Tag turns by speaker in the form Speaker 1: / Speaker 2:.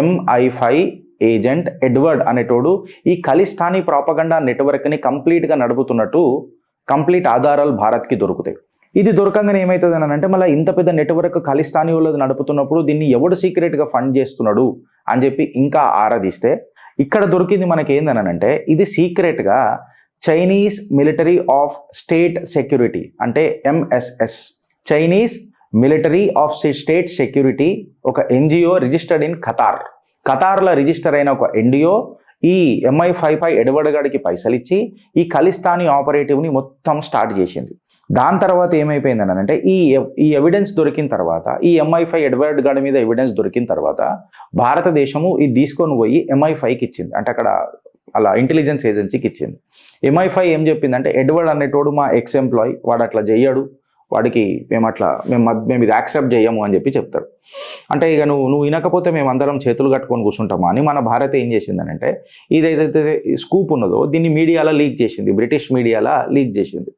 Speaker 1: MI5 agent Edward అనేటోడు ఈ Khalistani propaganda నెట్వర్క్ని కంప్లీట్గా నడుపుతున్నట్టు కంప్లీట్ ఆధారాలు భారత్కి దొరుకుతాయి. ఇది దొరకంగానే ఏమవుతుంది అని అంటే మళ్ళీ ఇంత పెద్ద నెట్వర్క్ ఖలిస్తానీ వాళ్ళది నడుపుతున్నప్పుడు దీన్ని ఎవడు సీక్రెట్గా ఫండ్ చేస్తున్నాడు అని చెప్పి ఇంకా ఆరాధిస్తే ఇక్కడ దొరికింది మనకి ఏందనంటే ఇది సీక్రెట్గా Chinese military of state security అంటే MSS, Chinese military of state security, ఒక NGO రిజిస్టర్డ్ ఇన్ ఖతార్లో రిజిస్టర్ అయిన ఒక NGO ఈ MI5 ఎడ్వర్డ్ గాడికి పైసలు ఇచ్చి ఈ ఖలిస్తానీ ఆపరేటివ్ని మొత్తం స్టార్ట్ చేసింది. దాని తర్వాత ఏమైపోయిందని అంటే ఈ ఎవిడెన్స్ దొరికిన తర్వాత ఈ MI5 ఎడ్వర్డ్ గాడి మీద ఎవిడెన్స్ దొరికిన తర్వాత భారతదేశము ఇది తీసుకొని పోయి MI5కి ఇచ్చింది. అంటే అక్కడ అలా ఇంటెలిజెన్స్ ఏజెన్సీకి ఇచ్చింది. MI5 ఏం చెప్పిందంటే ఎడ్వర్డ్ అనేటోడు మా ఎక్స్ ఎంప్లాయ్, వాడు అట్లా చెయ్యడు, వాడికి మేము ఇది యాక్సెప్ట్ చేయము అని చెప్పి చెప్తారు. అంటే ఇక నువ్వు వినకపోతే మేమందరం చేతులు కట్టుకొని కూర్చుంటామా అని మన భారత్ ఏం చేసిందనంటే ఇదైతే స్కూప్ ఉన్నదో దీన్ని మీడియాలో లీక్ చేసింది, బ్రిటిష్ మీడియాలో లీక్ చేసింది.